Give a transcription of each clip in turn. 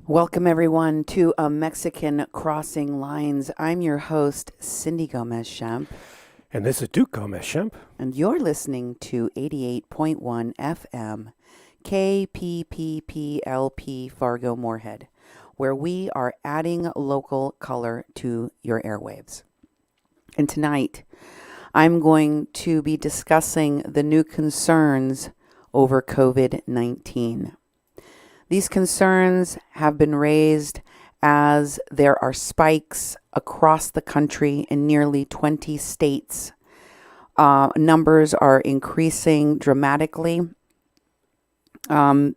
Welcome, everyone, to A Mexican Crossing Lines. I'm your host, Cindy Gomez-Schempp. And this is Duke Gomez-Schempp. And you're listening to 88.1 FM, KPPPLP Fargo Moorhead, where we are adding local color to your airwaves. And tonight, I'm going to be discussing the new concerns over COVID-19. These concerns have been raised as there are spikes across the country in nearly 20 states. Numbers are increasing dramatically. Of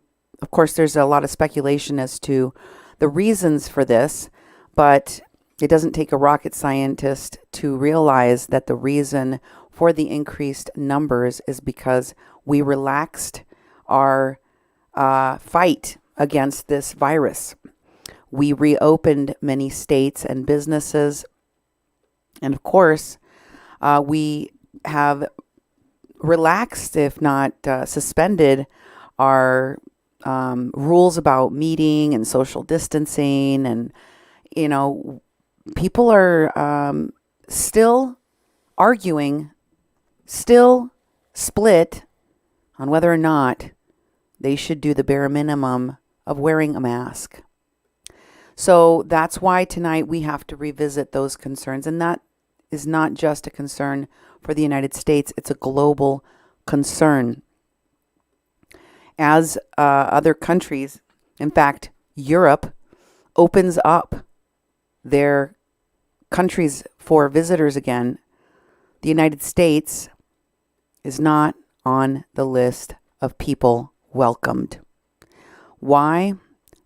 course, there's a lot of speculation as to the reasons for this, but it doesn't take a rocket scientist to realize that the reason for the increased numbers is because we relaxed our fight against this virus. We reopened many states and businesses. And of course, we have relaxed, if not suspended, our rules about meeting and social distancing. And, people are still arguing, still split on whether or not they should do the bare minimum of wearing a mask. So that's why tonight we have to revisit those concerns. And that is not just a concern for the United States, it's a global concern. As other countries, in fact, Europe opens up their countries for visitors again, the United States is not on the list of people welcomed. Why?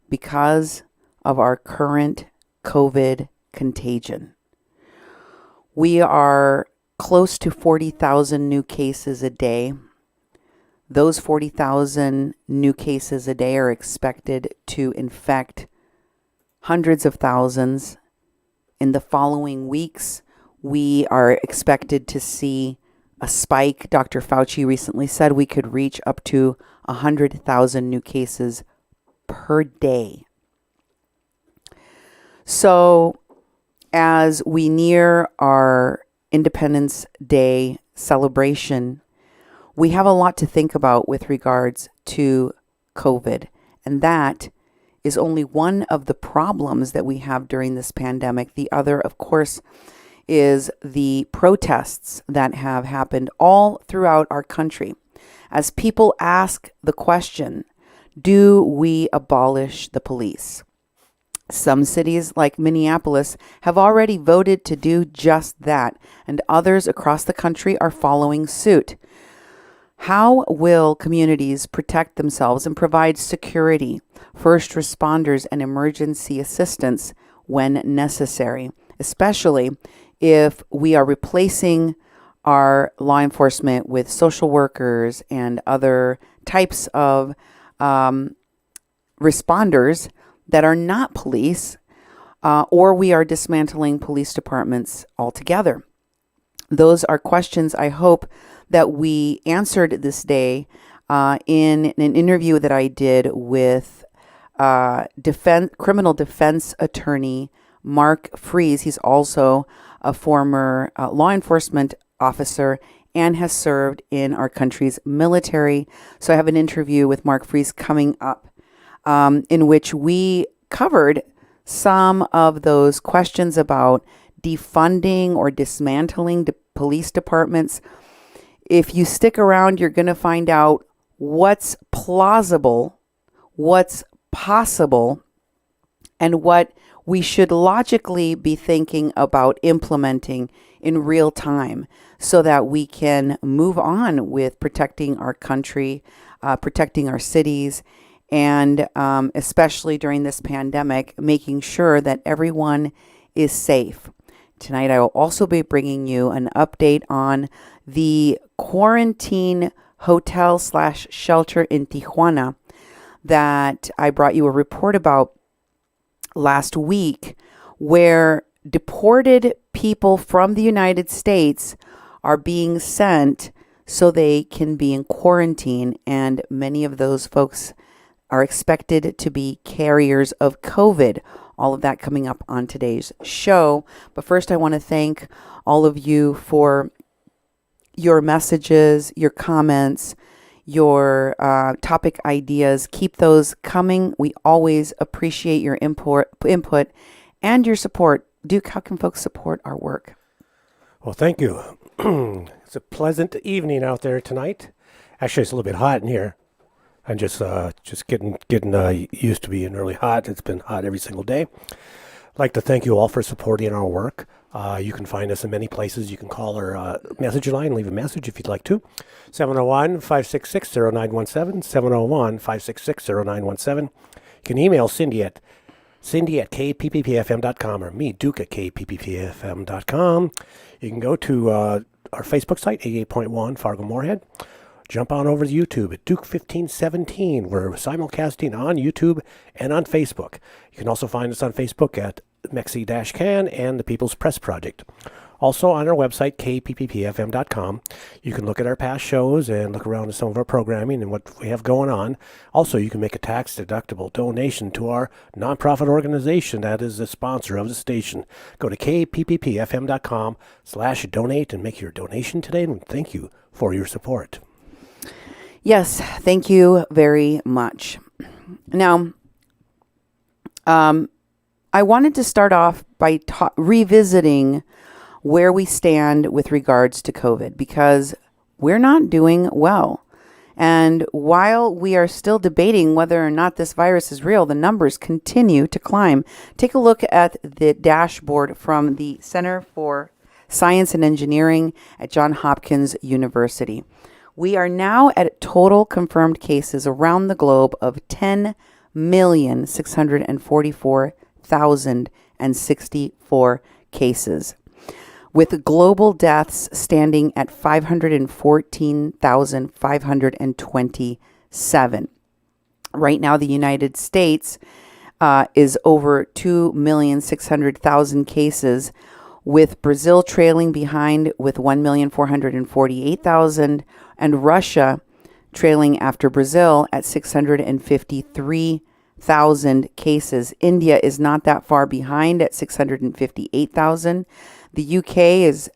Because of our current COVID contagion. We are close to 40,000 new cases a day. Those 40,000 new cases a day are expected to infect hundreds of thousands. In the following weeks, we are expected to see a spike. Dr. Fauci recently said we could reach up to 100,000 new cases per day. So as we near our Independence Day celebration, we have a lot to think about with regards to COVID. And that is only one of the problems that we have during this pandemic. The other, of course, is the protests that have happened all throughout our country. As people ask the question, do we abolish the police? Some cities like Minneapolis have already voted to do just that, and others across the country are following suit. How will communities protect themselves and provide security, first responders, and emergency assistance when necessary, especially if we are replacing our law enforcement with social workers and other types of responders that are not police, or we are dismantling police departments altogether? Those are questions I hope that we answered this day in an interview that I did with criminal defense attorney Mark Fries. He's also a former law enforcement officer and has served in our country's military. So I have an interview with Mark Fries coming up in which we covered some of those questions about defunding or dismantling police departments. If you stick around, you're going to find out what's plausible, what's possible, and what we should logically be thinking about implementing in real time so that we can move on with protecting our country, protecting our cities, and especially during this pandemic, making sure that everyone is safe. Tonight, I will also be bringing you an update on the quarantine hotel/shelter in Tijuana that I brought you a report about last week, where deported people from the United States are being sent so they can be in quarantine. And many of those folks are expected to be carriers of COVID. All of that coming up on today's show. But first, I want to thank all of you for your messages, your comments, your topic ideas. Keep those coming. We always appreciate your input and your support. Duke, how can folks support our work? Well, thank you. It's a pleasant evening out there tonight. Actually, it's a little bit hot in here. I'm just getting used to being really hot. It's been hot every single day. I'd like to thank you all for supporting our work. You can find us in many places. You can call our message line, leave a message if you'd like to. 701-566-0917, 701-566-0917. You can email Cindy at kppfm.com or me, Duke, at kppfm.com. You can go to our Facebook site, 88.1 Fargo Moorhead. Jump on over to YouTube at Duke 1517. We're simulcasting on YouTube and on Facebook. You can also find us on Facebook at Mexi-Can and the People's Press Project. Also on our website, kppfm.com, you can look at our past shows and look around at some of our programming and what we have going on. Also, you can make a tax-deductible donation to our nonprofit organization that is the sponsor of the station. Go to kppfm.com/donate and make your donation today, and thank you for your support. Yes, thank you very much. Now, I wanted to start off by revisiting where we stand with regards to COVID, because we're not doing well. And while we are still debating whether or not this virus is real, the numbers continue to climb. Take a look at the dashboard from the Center for Science and Engineering at Johns Hopkins University. We are now at total confirmed cases around the globe of 10,644,064 cases, with global deaths standing at 514,527. Right now, the United States is over 2,600,000 cases, with Brazil trailing behind with 1,448,000, and Russia trailing after Brazil at 653,000 cases. India is not that far behind at 658,000. The UK is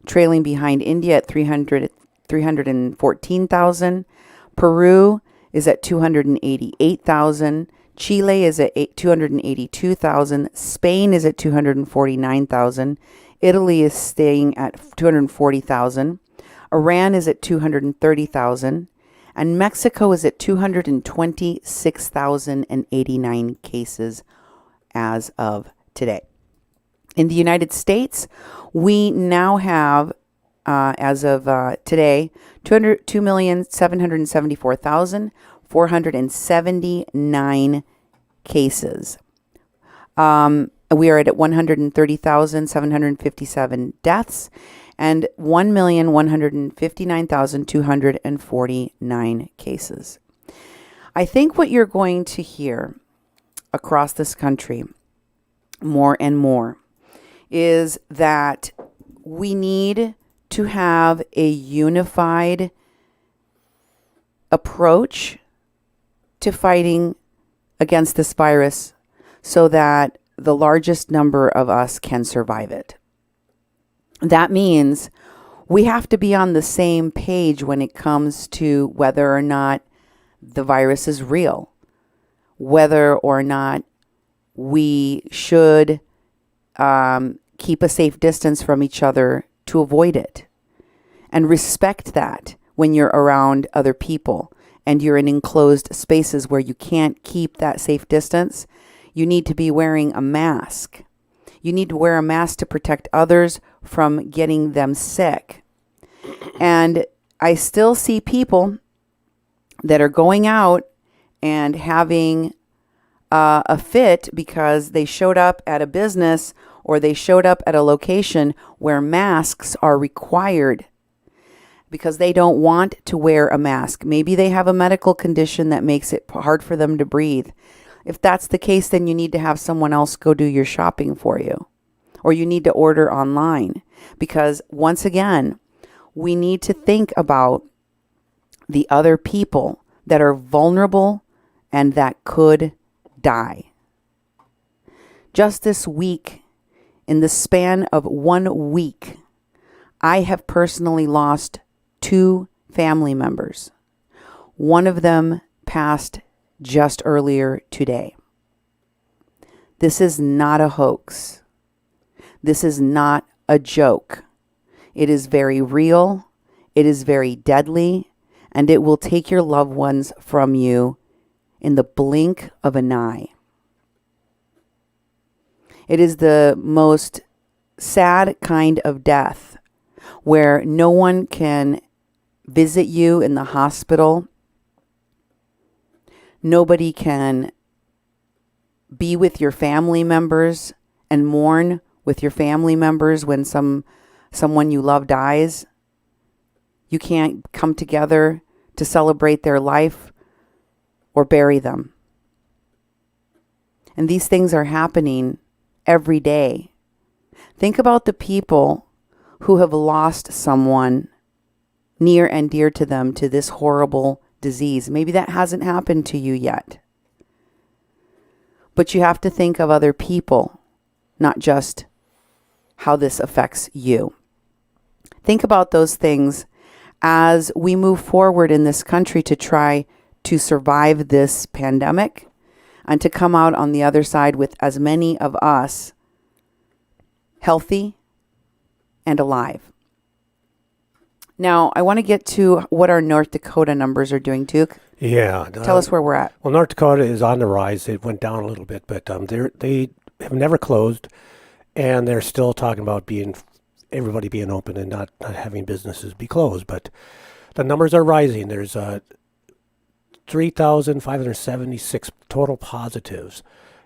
trailing behind India at 314,000. Peru is at 288,000. Chile is at 282,000. Spain is at 249,000. Italy is staying at 240,000. Iran is at 230,000. And Mexico is at 226,089 cases as of today. In the United States, we now have, as of today, 2,774,479 cases. We are at 130,757 deaths and 1,159,249 cases. I think what you're going to hear across this country more and more is that we need to have a unified approach to fighting against this virus so that the largest number of us can survive it. That means we have to be on the same page when it comes to whether or not the virus is real, whether or not we should keep a safe distance from each other to avoid it, and respect that when you're around other people and you're in enclosed spaces where you can't keep that safe distance. You need to be wearing a mask. You need to wear a mask to protect others from getting them sick. And I still see people that are going out and having a fit because they showed up at a business or they showed up at a location where masks are required because they don't want to wear a mask. Maybe they have a medical condition that makes it hard for them to breathe. If that's the case, then you need to have someone else go do your shopping for you, or you need to order online, because once again, we need to think about the other people that are vulnerable and that could die. Just this week, in the span of 1 week, I have personally lost 2 family members. One of them passed just earlier today. This is not a hoax. This is not a joke. It is very real. It is very deadly, and it will take your loved ones from you in the blink of an eye. It is the most sad kind of death where no one can visit you in the hospital. Nobody can be with your family members and mourn with your family members when someone you love dies. You can't come together to celebrate their life or bury them. And these things are happening every day. Think about the people who have lost someone near and dear to them to this horrible disease. Maybe that hasn't happened to you yet. But you have to think of other people, not just how this affects you. Think about those things as we move forward in this country to try to survive this pandemic and to come out on the other side with as many of us healthy and alive. Now, I want to get to what our North Dakota numbers are doing, Duke. Yeah. Tell us where we're at. Well, North Dakota is on the rise. It went down a little bit, but they have never closed, and they're still talking about everybody being open and not having businesses be closed. But the numbers are rising. There's 3,576 total positives,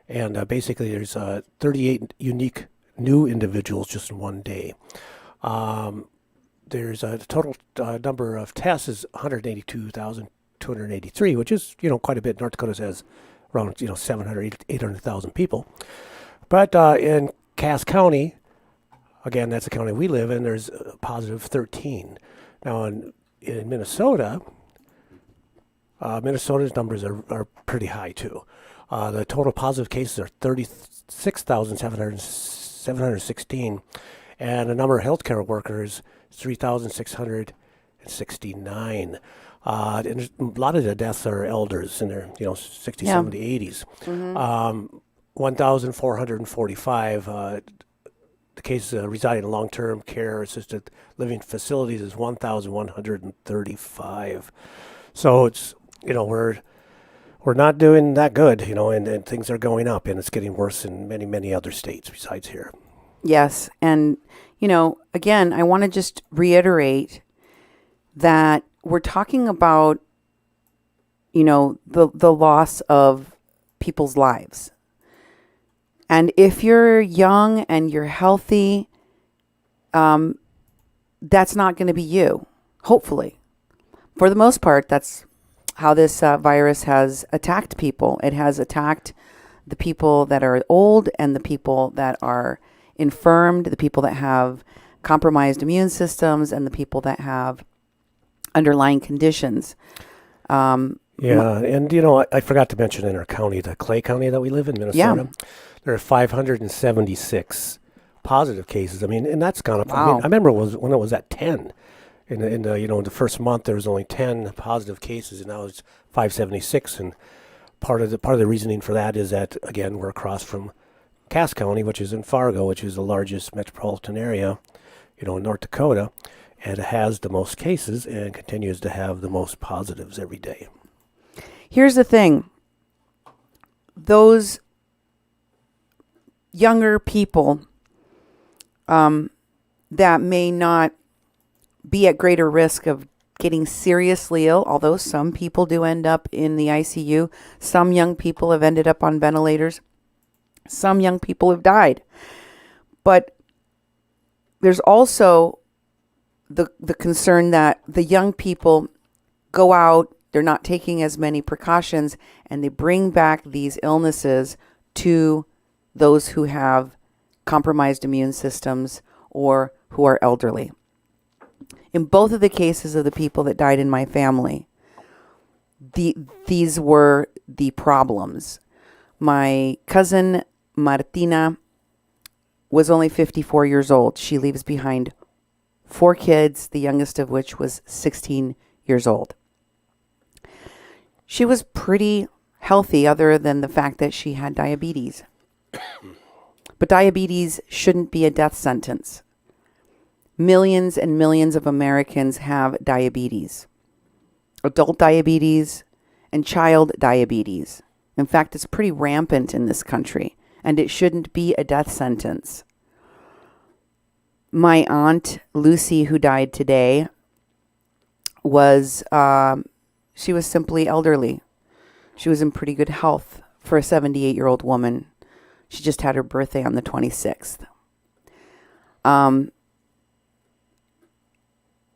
and basically there's 38 unique new individuals just in one day. There's a total number of tests is 182,283, which is, quite a bit. North Dakota has around, 700, 800,000 people. But in Cass County, again, that's the county we live in, there's a positive 13. Now in Minnesota, Minnesota's numbers are pretty high too. The total positive cases are 36,716, and the number of healthcare workers 3,669. And a lot of the deaths are elders in their 60, Yeah. 70, 80s. 1,445 the cases residing in long-term care assisted living facilities is 1,135. So it's we're not doing that good, and things are going up, and it's getting worse in many, many other states besides here. Yes. And, again, I want to just reiterate that we're talking about, the loss of people's lives. And if you're young and you're healthy, that's not going to be you, hopefully. For the most part, that's how this virus has attacked people. It has attacked the people that are old and the people that are infirmed, the people that have compromised immune systems, and the people that have underlying conditions. And I forgot to mention in our county, the Clay County that we live in, Minnesota, there are 576 positive cases. And that's gone up. Wow. I remember when it was at 10. In the first month there was only 10 positive cases, and now it's 576. And part of the reasoning for that is that, again, we're across from Cass County, which is in Fargo, which is the largest metropolitan area, in North Dakota, and it has the most cases and continues to have the most positives every day. Here's the thing. Those younger people that may not be at greater risk of getting seriously ill, although some people do end up in the ICU. Some young people have ended up on ventilators. Some young people have died. But there's also the concern that the young people go out, they're not taking as many precautions, and they bring back these illnesses to those who have compromised immune systems or who are elderly. In both of the cases of the people that died in my family, these were the problems. My cousin Martina was only 54 years old. She leaves behind 4 kids, the youngest of which was 16 years old. She was pretty healthy other than the fact that she had diabetes. But diabetes shouldn't be a death sentence. Millions and millions of Americans have diabetes. Adult diabetes and child diabetes. In fact, it's pretty rampant in this country, and it shouldn't be a death sentence. My aunt, Lucy, who died today, she was simply elderly. She was in pretty good health for a 78-year-old woman. She just had her birthday on the 26th.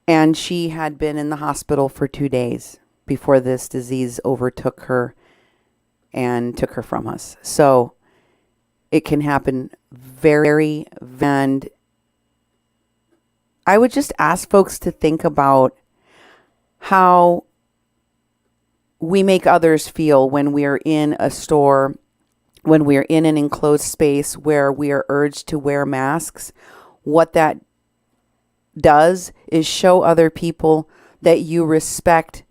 And she had been in the hospital for 2 days before this disease overtook her and took her from us. So it can happen and I would just ask folks to think about how we make others feel when we are in a store, when we are in an enclosed space where we are urged to wear masks. What that does is show other people that you respect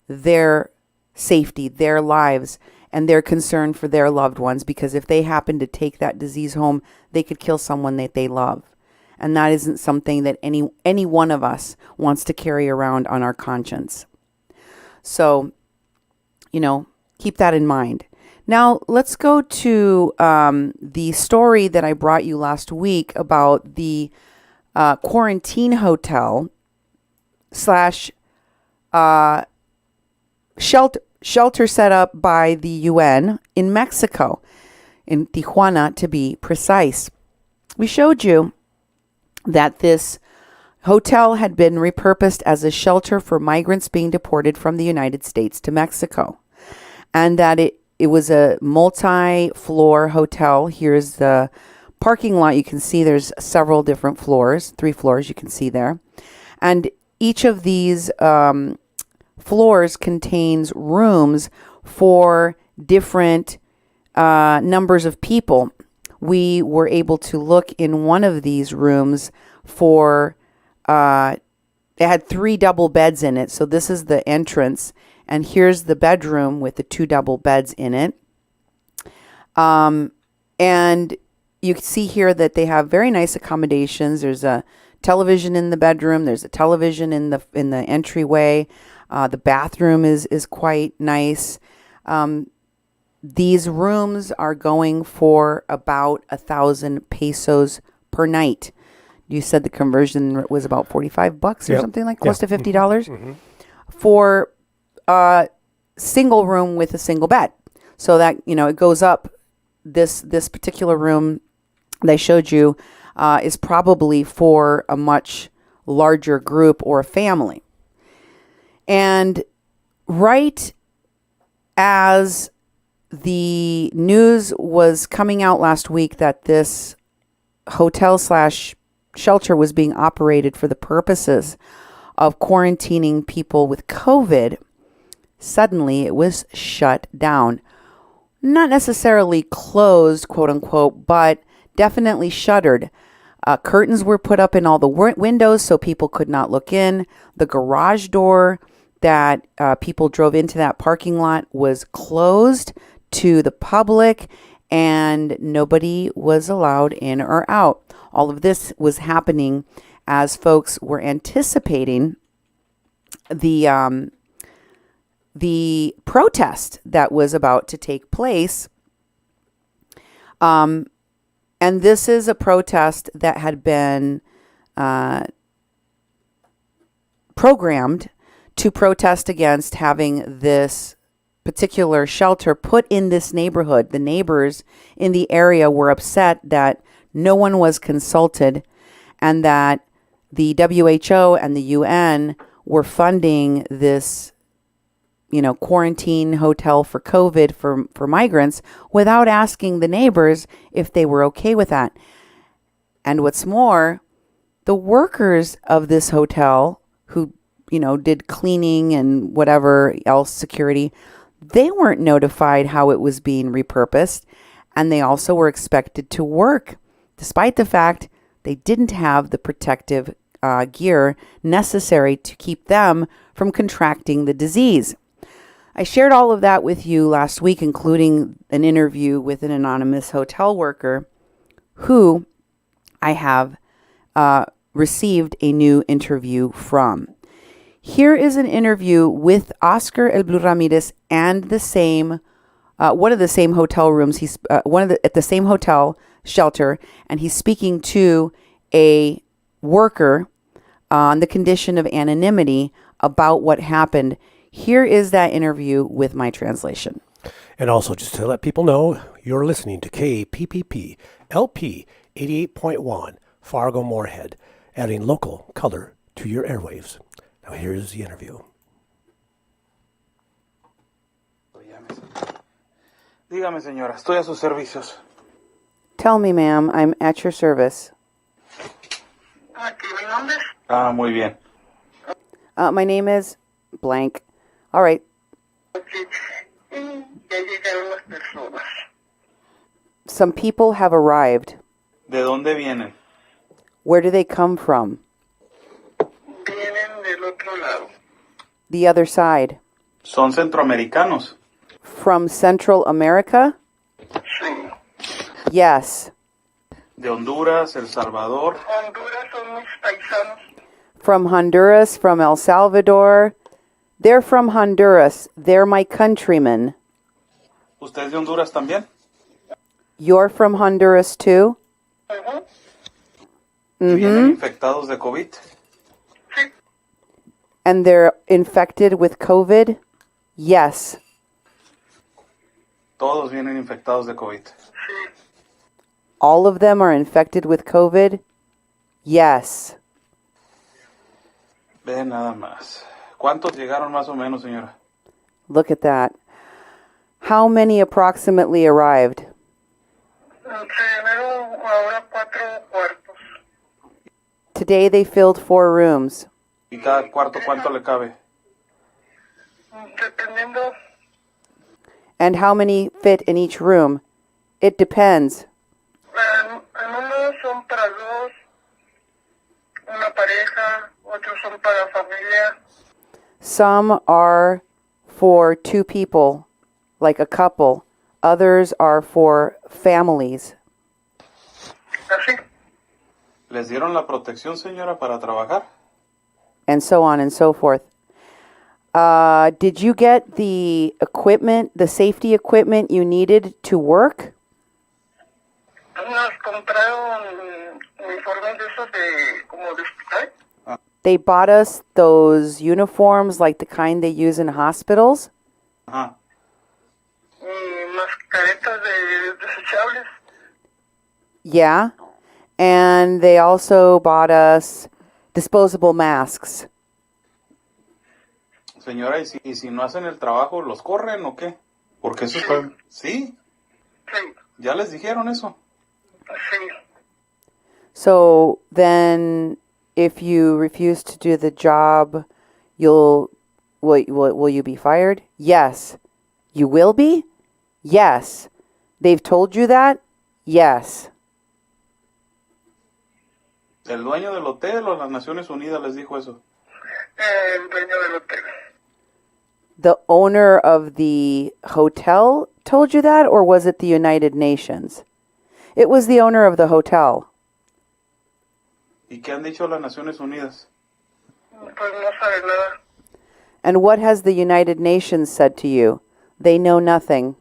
their safety, their lives, and their concern for their loved ones, because if they happen to take that disease home, they could kill someone that they love. And that isn't something that any one of us wants to carry around on our conscience. So, keep that in mind. Now, let's go to the story that I brought you last week about the quarantine hotel slash shelter set up by the UN in Mexico, in Tijuana to be precise. We showed you that this hotel had been repurposed as a shelter for migrants being deported from the United States to Mexico, and that it was a multi-floor hotel. Here's the parking lot. You can see there's several different floors, 3 floors you can see there. And each of these floors contains rooms for different numbers of people. We were able to look in one of these rooms for, it had 3 double beds in it. So this is the entrance. And here's the bedroom with the 2 double beds in it. And you can see here that they have very nice accommodations. There's a television in the bedroom. There's a television in the entryway. The bathroom is quite nice. These rooms are going for about 1,000 pesos per night. You said the conversion was about $45 or something like close to $50 Mm-hmm. for a single room with a single bed. So that, it goes up. This particular room they showed you is probably for a much larger group or a family. And right as the news was coming out last week that this hotel slash shelter was being operated for the purposes of quarantining people with COVID, suddenly it was shut down. Not necessarily closed, quote unquote, but definitely shuttered. Curtains were put up in all the windows so people could not look in. The garage door that people drove into that parking lot was closed to the public, and nobody was allowed in or out. All of this was happening as folks were anticipating the protest that was about to take place. And this is a protest that had been programmed to protest against having this particular shelter put in this neighborhood. The neighbors in the area were upset that no one was consulted and that the WHO and the UN were funding this, quarantine hotel for COVID for migrants without asking the neighbors if they were okay with that. And what's more, the workers of this hotel who, did cleaning and whatever else, security, They weren't notified how it was being repurposed, and they also were expected to work, despite the fact they didn't have the protective gear necessary to keep them from contracting the disease. I shared all of that with you last week, including an interview with an anonymous hotel worker who I have received a new interview from. Here is an interview with Oscar El Blue Ramirez and the same one of the same hotel rooms. He's at the same hotel shelter, and he's speaking to a worker on the condition of anonymity about what happened. Here is that interview with my translation. And also, just to let people know, you're listening to KPPP LP 88.1 Fargo Moorhead, adding local color to your airwaves. Now here's the interview. Dígame, señora, estoy a sus servicios. Tell me, ma'am, I'm at your service. Ah, muy bien. My name is blank. All right. Some people have arrived. ¿De dónde vienen? Where do they come from? Vienen del otro lado. The other side. ¿Son centroamericanos? From Central America? Sí. Yes. ¿De Honduras, El Salvador? Honduras son mis paisanos. From Honduras, from El Salvador. They're from Honduras. They're my countrymen. ¿Usted es de Honduras también? You're from Honduras too? Ujú. ¿Y vienen infectados de COVID? Sí. And they're infected with COVID? Yes. Todos vienen infectados de COVID. Sí. All of them are infected with COVID? Yes. Ve nada más. ¿Cuántos llegaron más o menos, señora? Look at that. How many approximately arrived? Se llenaron ahora 4 cuartos. Today they filled 4 rooms. ¿Y cada cuarto cuánto le cabe? Dependiendo, And how many fit in each room? It depends. en uno son para 2, una pareja, otros son para familia. Some are for 2 people, like a couple. Others are for families. Así. ¿Les dieron la protección, señora, para trabajar? And so on and so forth. Did you get the equipment, the safety equipment you needed to work? Nos compraron uniformes de esos de, como de hospital. They bought us those uniforms like the kind they use in hospitals. Ajá. Y mascaretas de desechables. Yeah. And they also bought us disposable masks. Señora, ¿y si no hacen el trabajo, los corren o qué? Porque eso está... ¿Sí? Sí. ¿Ya les dijeron eso? Sí. So then if you refuse to do the job, will you be fired? Yes. You will be? Yes. They've told you that? Yes. ¿El dueño del hotel o las Naciones Unidas les dijo eso? El dueño del hotel. The owner of the hotel told you that, or was it the United Nations? It was the owner of the hotel. ¿Y qué han dicho las Naciones Unidas? Pues no sabe nada. And what has the United Nations said to you? They know nothing.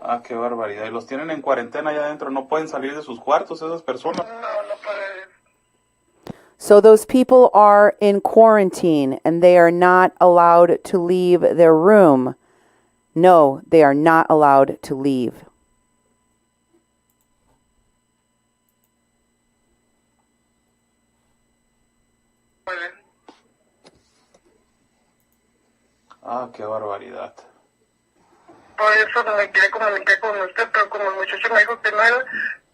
Ah, qué barbaridad. Y los tienen en cuarentena allá adentro. No pueden salir de sus cuartos esas personas. No puede. So those people are in quarantine and they are not allowed to leave their room. No, they are not allowed to leave. Puede. Ah, qué barbaridad. Por eso me quería comunicar con usted, pero como el muchacho me dijo que no era,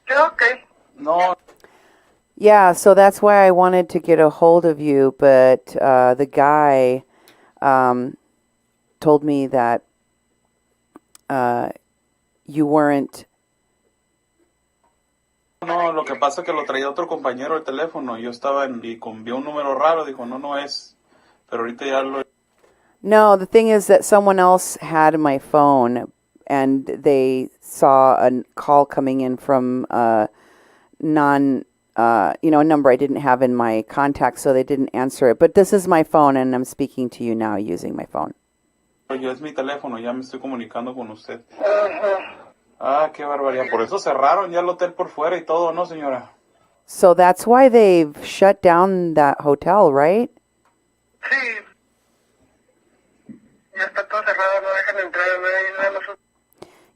yo ok. No, Yeah, so that's why I wanted to get a hold of you, but the guy told me that you weren't. No, lo que pasa es que lo traía otro compañero el teléfono. Yo estaba y vio un número raro, dijo, no, no es. Pero ahorita ya lo... No, the thing is that someone else had my phone and they saw a call coming in from a number I didn't have in my contacts, so they didn't answer it. But this is my phone and I'm speaking to you now using my phone. Ya es mi teléfono, ya me estoy comunicando con usted. Ajá. Ah, qué barbaridad. Por eso cerraron ya el hotel por fuera y todo, ¿no, señora? So that's why they've shut down that hotel, right? Sí. Ya está todo cerrado, no dejan entrar a nadie, nada más.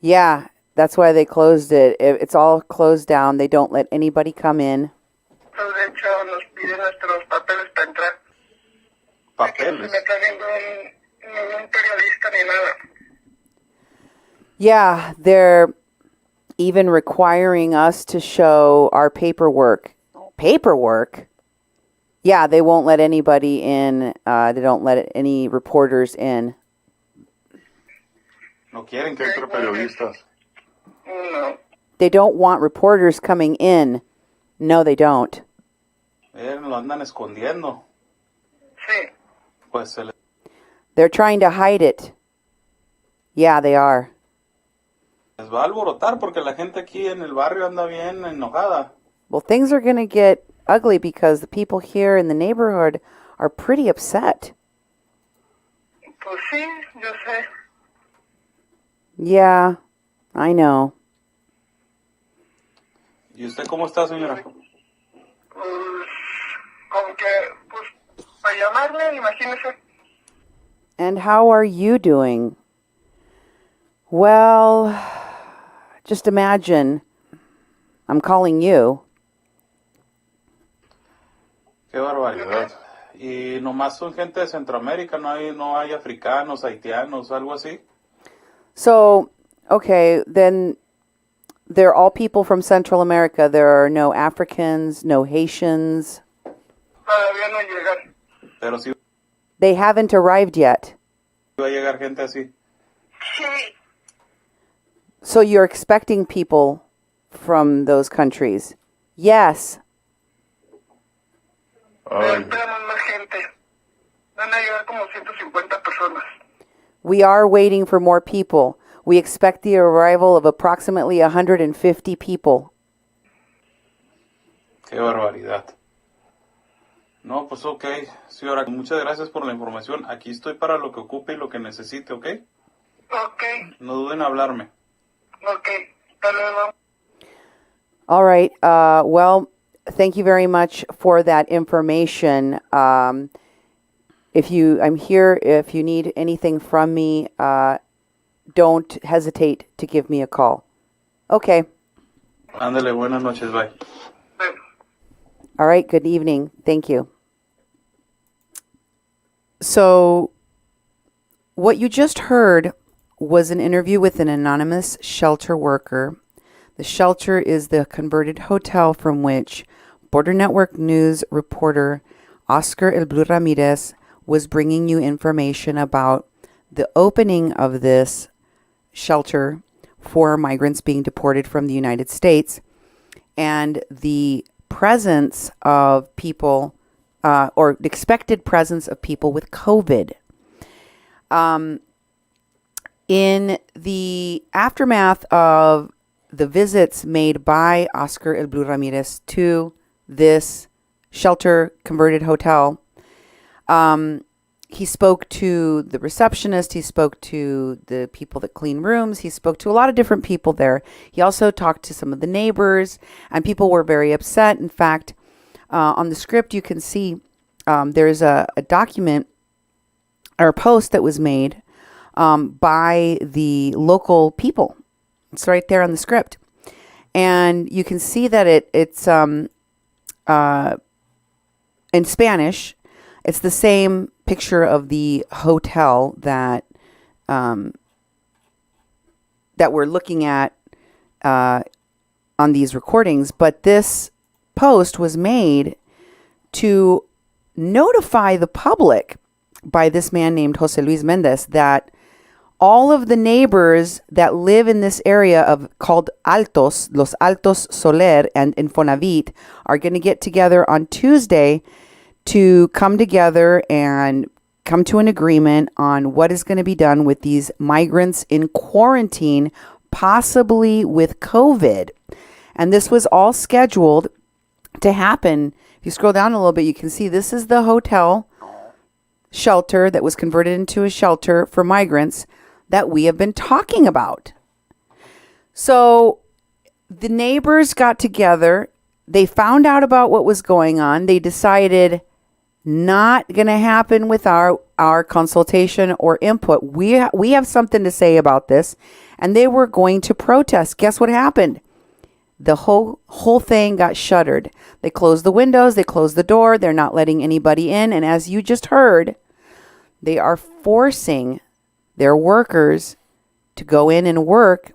Yeah, that's why they closed it. It's all closed down. They don't let anybody come in. Entonces, de hecho, nos piden nuestros papeles para entrar. Papeles. No está ningún periodista ni nada. Yeah, they're even requiring us to show our paperwork. Paperwork? Yeah, they won't let anybody in. They don't let any reporters in. No quieren que entre periodistas. No. They don't want reporters coming in. No, they don't. Lo andan escondiendo. Sí. Pues se les They're trying to hide it. Yeah, they are. va a alborotar porque la gente aquí en el barrio anda bien enojada. Well, things are going to get ugly because the people here in the neighborhood are pretty upset. Pues sí, yo sé. Yeah, I know. ¿Y usted cómo está, señora? Pues, como que, pues, para llamarle, imagínese. And how are you doing? Well, just imagine I'm calling you. Qué barbaridad. Y nomás son gente de Centroamérica, no hay africanos, haitianos, algo así. So, okay, then they're all people from Central America. There are no Africans, no Haitians. Todavía no llegan. Pero sí They haven't arrived yet. va a llegar gente así. Sí. So you're expecting people from those countries? Yes. Pero esperamos más gente. Van a llegar como 150 personas. We are waiting for more people. We expect the arrival of approximately 150 people. Qué barbaridad. No, pues ok. Señora, muchas gracias por la información. Aquí estoy para lo que ocupe y lo que necesite, ¿ok? Ok, No duden en hablarme. ok. Hasta luego. All right. Well, thank you very much for that information. I'm here if you need anything from me. Don't hesitate to give me a call. Okay. Ándale, buenas noches, bye. Bueno. All right. Good evening. Thank you. So, what you just heard was an interview with an anonymous shelter worker. The shelter is the converted hotel from which Border Network News reporter Oscar El Blue Ramirez was bringing you information about the opening of this shelter for migrants being deported from the United States and the presence of people or the expected presence of people with COVID. In the aftermath of the visits made by Oscar El Blue Ramirez to this shelter converted hotel, he spoke to the receptionist, he spoke to the people that clean rooms, he spoke to a lot of different people there. He also talked to some of the neighbors, and people were very upset. In fact, on the script, you can see there's a document or a post that was made by the local people. It's right there on the script. And you can see that it's in Spanish. It's the same picture of the hotel that we're looking at on these recordings, but this post was made to notify the public by this man named Jose Luis Mendez that all of the neighbors that live in this area called Altos, Los Altos Soler and Infonavit are going to get together on Tuesday to come together and come to an agreement on what is going to be done with these migrants in quarantine, possibly with COVID. And this was all scheduled to happen. If you scroll down a little bit, you can see this is the hotel shelter that was converted into a shelter for migrants that we have been talking about. So the neighbors got together. They found out about what was going on. They decided not going to happen with our consultation or input. We have something to say about this. And they were going to protest. Guess what happened? The whole thing got shuttered. They closed the windows. They closed the door. They're not letting anybody in. And as you just heard, they are forcing their workers to go in and work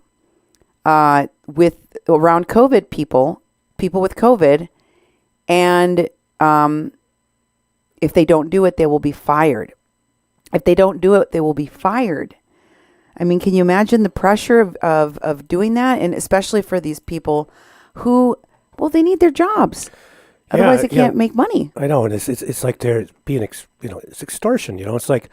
with around COVID people with COVID. And if they don't do it, they will be fired. If they don't do it, they will be fired. I mean, can you imagine the pressure of doing that? And especially for these people who, well, they need their jobs. Otherwise, they can't make money. I know. And it's like they're being, it's extortion. It's like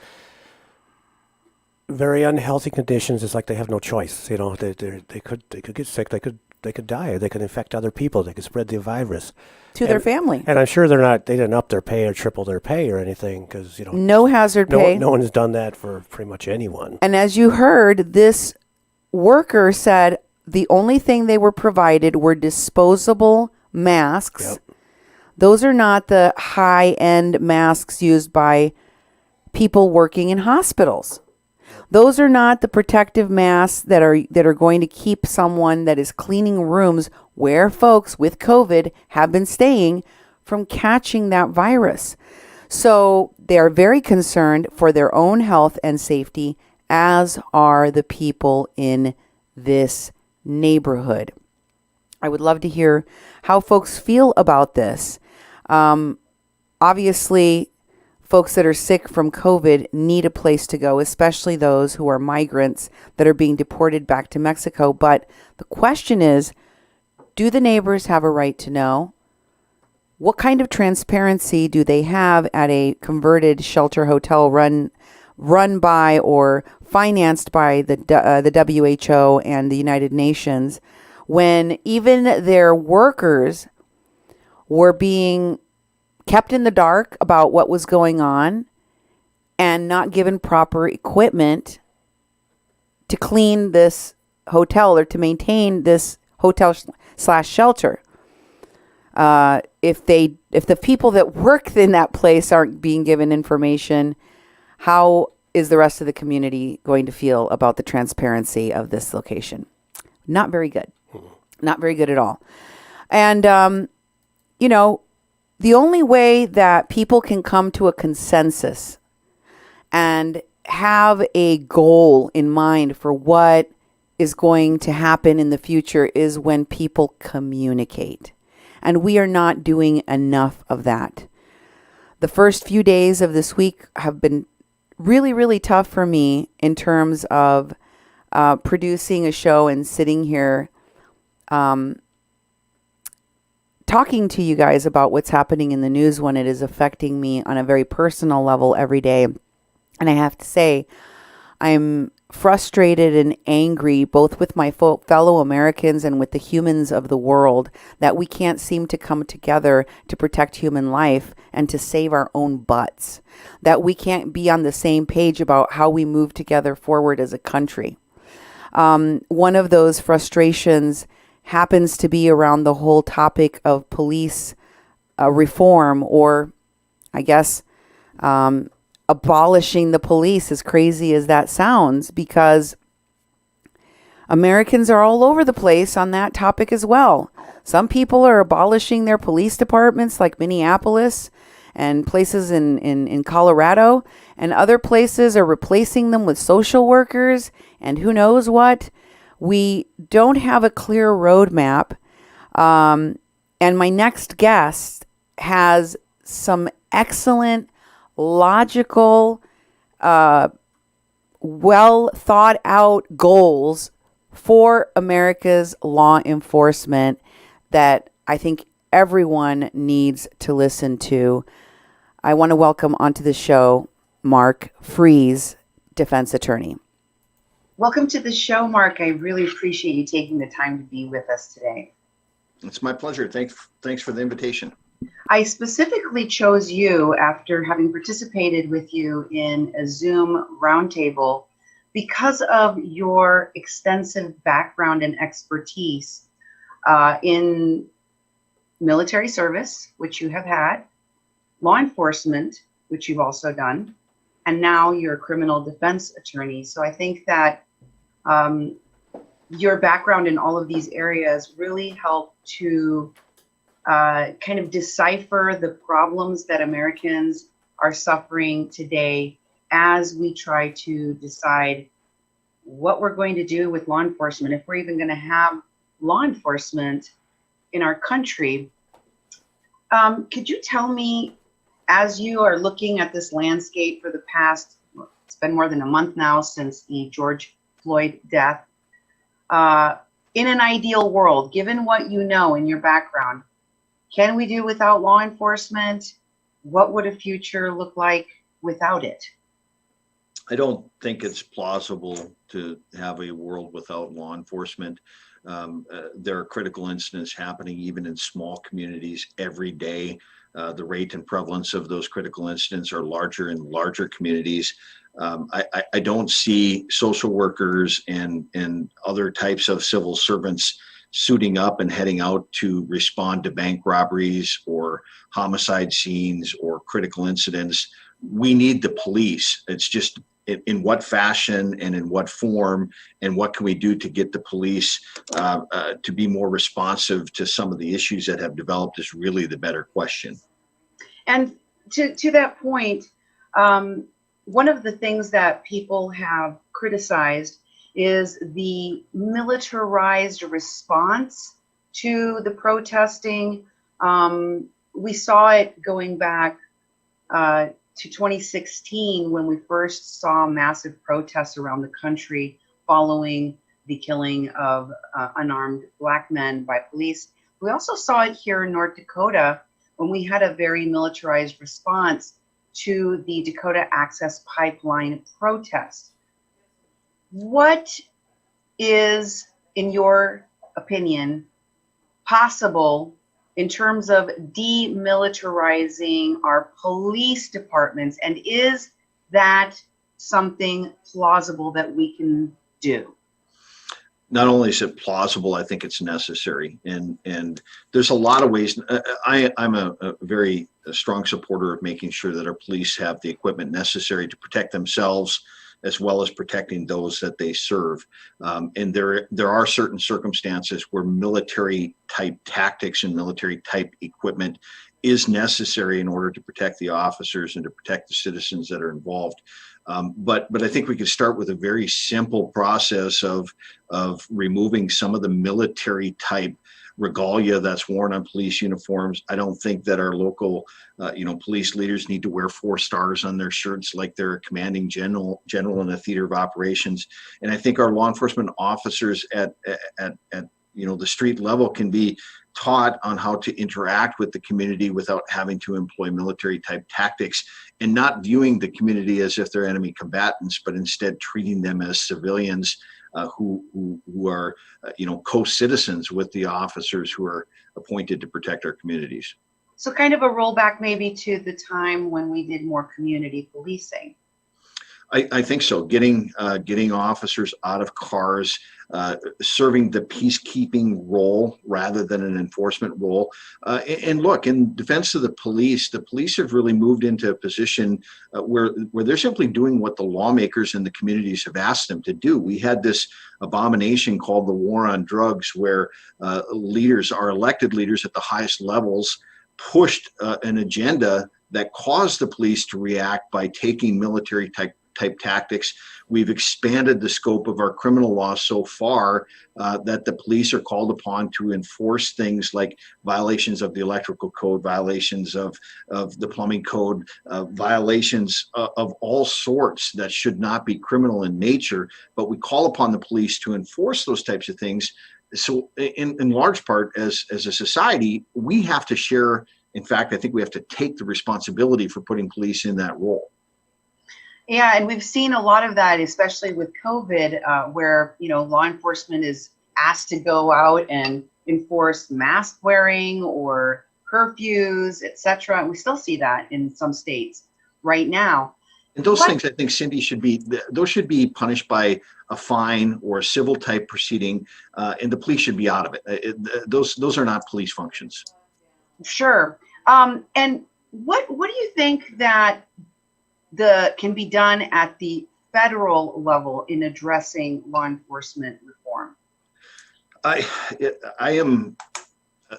very unhealthy conditions. It's like they have no choice. They could get sick. They could die. They could infect other people. They could spread the virus to their family. And I'm sure they didn't up their pay or triple their pay or anything because, no hazard pay. No one has done that for pretty much anyone. And as you heard, this worker said the only thing they were provided were disposable masks. Yep. Those are not the high-end masks used by people working in hospitals. Those are not the protective masks that are going to keep someone that is cleaning rooms where folks with COVID have been staying from catching that virus. So they are very concerned for their own health and safety, as are the people in this neighborhood. I would love to hear how folks feel about this. Obviously, folks that are sick from COVID need a place to go, especially those who are migrants that are being deported back to Mexico. But the question is, do the neighbors have a right to know? What kind of transparency do they have at a converted shelter hotel run by or financed by the WHO and the United Nations, when even their workers were being kept in the dark about what was going on and not given proper equipment to clean this hotel or to maintain this hotel/shelter? If the people that work in that place aren't being given information, how is the rest of the community going to feel about the transparency of this location? Not very good. Not very good at all. And, the only way that people can come to a consensus and have a goal in mind for what is going to happen in the future is when people communicate. And we are not doing enough of that. The first few days of this week have been really, really tough for me in terms of producing a show and sitting here talking to you guys about what's happening in the news when it is affecting me on a very personal level every day. And I have to say, I'm frustrated and angry both with my fellow Americans and with the humans of the world that we can't seem to come together to protect human life and to save our own butts, that we can't be on the same page about how we move together forward as a country. One of those frustrations happens to be around the whole topic of police reform, or I guess abolishing the police, as crazy as that sounds, because Americans are all over the place on that topic as well. Some people are abolishing their police departments like Minneapolis and places in Colorado, and other places are replacing them with social workers and who knows what. We don't have a clear roadmap. And my next guest has some excellent, logical, well thought out goals for America's law enforcement that I think everyone needs to listen to. I want to welcome onto the show Mark Fries, defense attorney. Welcome to the show, Mark. I really appreciate you taking the time to be with us today. It's my pleasure. Thanks for the invitation. I specifically chose you after having participated with you in a Zoom roundtable because of your extensive background and expertise in military service, which you have had, law enforcement, which you've also done, and now you're a criminal defense attorney. So I think that your background in all of these areas really help to kind of decipher the problems that Americans are suffering today as we try to decide what we're going to do with law enforcement, if we're even going to have law enforcement in our country. Could you tell me, as you are looking at this landscape for the past, it's been more than a month now since the George Floyd death, in an ideal world, given what you know in your background, can we do without law enforcement? What would a future look like without it? I don't think it's plausible to have a world without law enforcement. There are critical incidents happening even in small communities every day. The rate and prevalence of those critical incidents are larger in larger communities. I don't see social workers and other types of civil servants suiting up and heading out to respond to bank robberies or homicide scenes or critical incidents. We need the police. It's just in what fashion and in what form, and what can we do to get the police to be more responsive to some of the issues that have developed is really the better question. And to that point, one of the things that people have criticized is the militarized response to the protesting. We saw it going back to 2016 when we first saw massive protests around the country following the killing of unarmed Black men by police. We also saw it here in North Dakota when we had a very militarized response to the Dakota Access Pipeline protest. What is, in your opinion, possible in terms of demilitarizing our police departments? And is that something plausible that we can do? Not only is it plausible, I think it's necessary. And there's a lot of ways. I'm a very strong supporter of making sure that our police have the equipment necessary to protect themselves, as well as protecting those that they serve. And there are certain circumstances where military type tactics and military type equipment is necessary in order to protect the officers and to protect the citizens that are involved. But I think we could start with a very simple process of removing some of the military type regalia that's worn on police uniforms. I don't think that our local, police leaders need to wear 4 stars on their shirts like they're a commanding general in a theater of operations. And I think our law enforcement officers at the street level can be taught on how to interact with the community without having to employ military type tactics, and not viewing the community as if they're enemy combatants, but instead treating them as civilians who are co-citizens with the officers who are appointed to protect our communities. So kind of a rollback maybe to the time when we did more community policing. I think so. Getting officers out of cars, serving the peacekeeping role rather than an enforcement role. And look, in defense of the police have really moved into a position where they're simply doing what the lawmakers and the communities have asked them to do. We had this abomination called the war on drugs, where our elected leaders at the highest levels pushed an agenda that caused the police to react by taking military type type tactics. We've expanded the scope of our criminal law so far that the police are called upon to enforce things like violations of the electrical code, violations of the plumbing code, violations of all sorts that should not be criminal in nature. But we call upon the police to enforce those types of things. So in large part, as a society, we have to share. In fact, I think we have to take the responsibility for putting police in that role. Yeah, and we've seen a lot of that, especially with COVID, where law enforcement is asked to go out and enforce mask wearing or curfews, etc. And we still see that in some states right now. And those things, I think, Cindy, should be punished by a fine or a civil type proceeding, and the police should be out of it. Those are not police functions. Sure. And what do you think that can be done at the federal level in addressing law enforcement reform? I am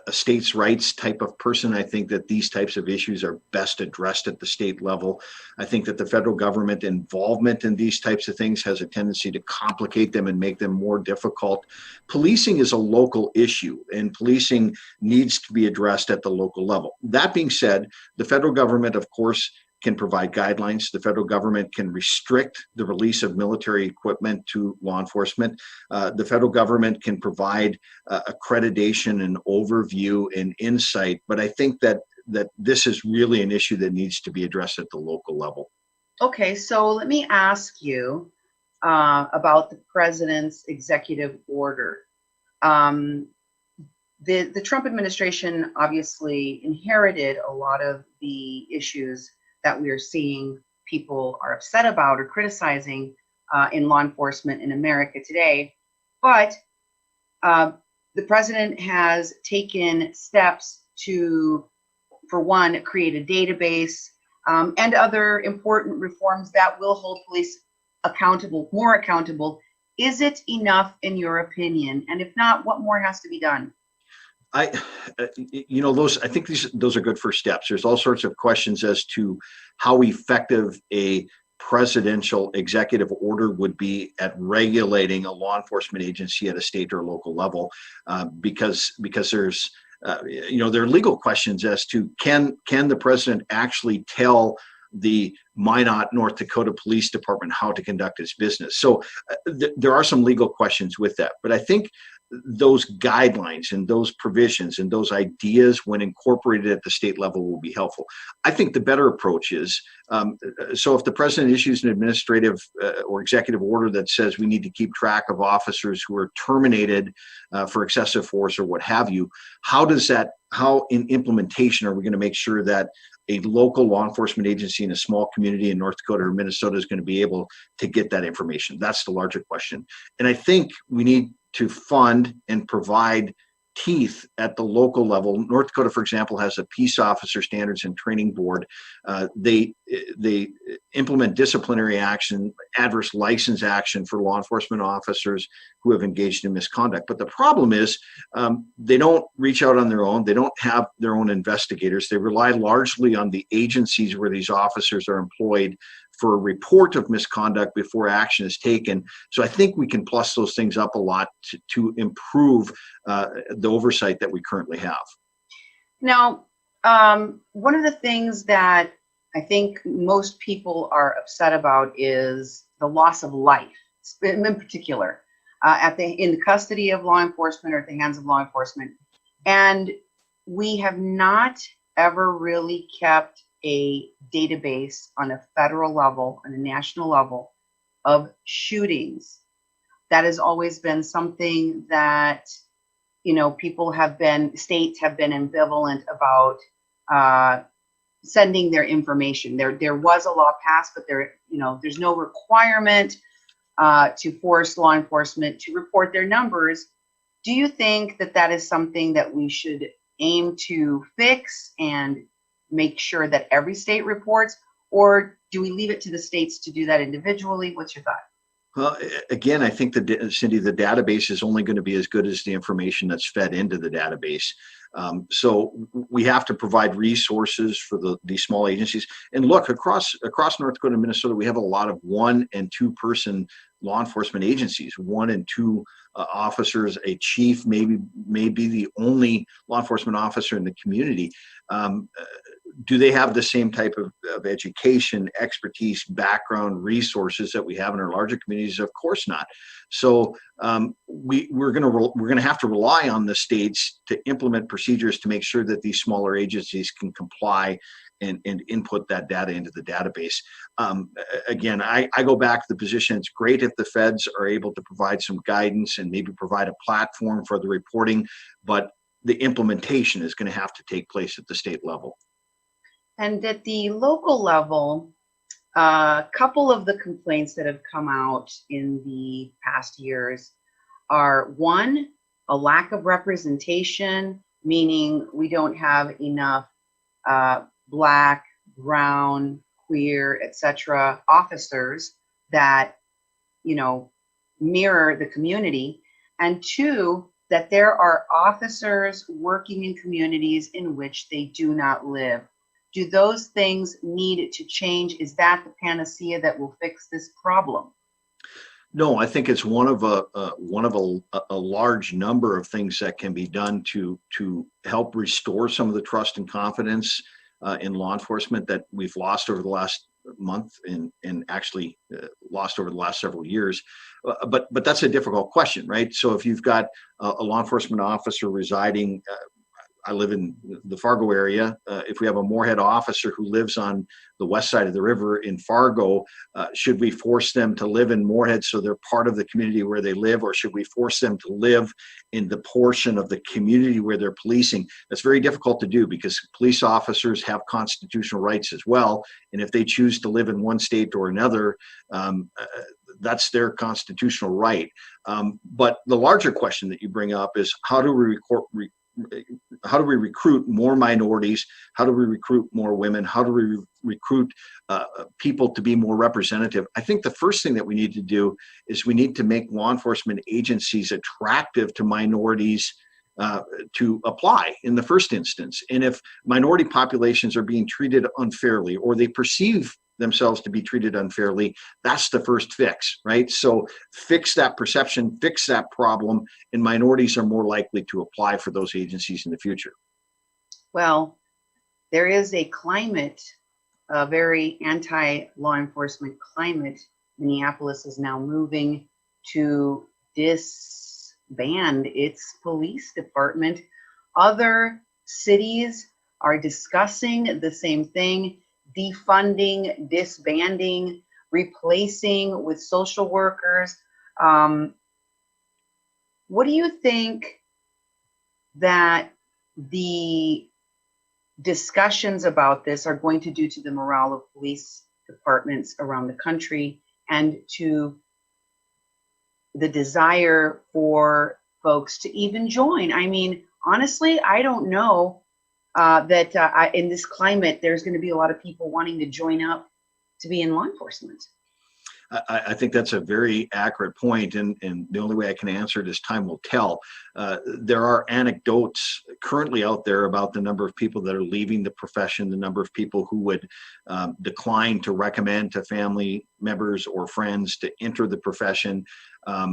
a states' rights type of person. I think that these types of issues are best addressed at the state level. I think that the federal government involvement in these types of things has a tendency to complicate them and make them more difficult. Policing is a local issue, and policing needs to be addressed at the local level. That being said, the federal government, of course, can provide guidelines. The federal government can restrict the release of military equipment to law enforcement. The federal government can provide accreditation and overview and insight. But I think that this is really an issue that needs to be addressed at the local level. Okay, so let me ask you about the president's executive order. The Trump administration obviously inherited a lot of the issues that we are seeing people are upset about or criticizing in law enforcement in America today. But the president has taken steps to, for one, create a database and other important reforms that will hold police accountable, more accountable. Is it enough in your opinion? And if not, what more has to be done? I think those are good first steps. There's all sorts of questions as to how effective a presidential executive order would be at regulating a law enforcement agency at a state or local level, because there's there are legal questions as to can the president actually tell the Minot, North Dakota Police Department how to conduct its business. So there are some legal questions with that, but I think those guidelines and those provisions and those ideas, when incorporated at the state level, will be helpful. I think the better approach is, so if the president issues an administrative or executive order that says we need to keep track of officers who are terminated for excessive force or what have you, how in implementation are we going to make sure that a local law enforcement agency in a small community in North Dakota or Minnesota is going to be able to get that information? That's the larger question. And I think we need to fund and provide teeth at the local level. North Dakota, for example, has a Peace Officer Standards and Training Board. They implement disciplinary action, adverse license action for law enforcement officers who have engaged in misconduct. But the problem is they don't reach out on their own. They don't have their own investigators. They rely largely on the agencies where these officers are employed for a report of misconduct before action is taken. So I think we can plus those things up a lot to improve the oversight that we currently have. Now, One of the things that I think most people are upset about is the loss of life, in particular, in the custody of law enforcement or at the hands of law enforcement. And we have not ever really kept a database on a federal level, on a national level, of shootings. That has always been something that, states have been ambivalent about sending their information. There was a law passed, but there's no requirement to force law enforcement to report their numbers. Do you think that is something that we should aim to fix and make sure that every state reports, or do we leave it to the states to do that individually? What's your thought? Well, again, I think Cindy, the database is only going to be as good as the information that's fed into the database. So we have to provide resources for these small agencies. And look, across North Dakota and Minnesota, we have a lot of 1- and 2-person law enforcement agencies. 1 and 2 officers, a chief, may be the only law enforcement officer in the community. Do they have the same type of education, expertise, background, resources that we have in our larger communities? Of course not. So we're going to have to rely on the states to implement procedures to make sure that these smaller agencies can comply and input that data into the database. Again, I go back to the position. It's great if the feds are able to provide some guidance and maybe provide a platform for the reporting, but the implementation is going to have to take place at the state level. And at the local level, a couple of the complaints that have come out in the past years are, one, a lack of representation, meaning we don't have enough Black, brown, queer, etc. officers that, mirror the community. And two, that there are officers working in communities in which they do not live. Do those things need to change? Is that the panacea that will fix this problem? No, I think it's one of a large number of things that can be done to help restore some of the trust and confidence in law enforcement that we've lost over the last month and actually lost over the last several years. But that's a difficult question, right? So if you've got a law enforcement officer residing, I live in the Fargo area. If we have a Moorhead officer who lives on the west side of the river in Fargo, should we force them to live in Moorhead so they're part of the community where they live, or should we force them to live in the portion of the community where they're policing? That's very difficult to do because police officers have constitutional rights as well. And if they choose to live in one state or another, that's their constitutional right. But the larger question that you bring up is how do we recruit more minorities? How do we recruit more women? How do we recruit people to be more representative? I think the first thing that we need to do is we need to make law enforcement agencies attractive to minorities to apply in the first instance. And if minority populations are being treated unfairly or they perceive themselves to be treated unfairly, that's the first fix, right? So fix that perception, fix that problem, and minorities are more likely to apply for those agencies in the future. Well, there is a climate, a very anti-law enforcement climate. Minneapolis is now moving to disband its police department. Other cities are discussing the same thing: defunding, disbanding, replacing with social workers. What do you think that the discussions about this are going to do to the morale of police departments around the country and to the desire for folks to even join? I mean, honestly, I don't know that in this climate, there's going to be a lot of people wanting to join up to be in law enforcement. I think that's a very accurate point, and the only way I can answer it is time will tell. There are anecdotes currently out there about the number of people that are leaving the profession, the number of people who would decline to recommend to family members or friends to enter the profession. I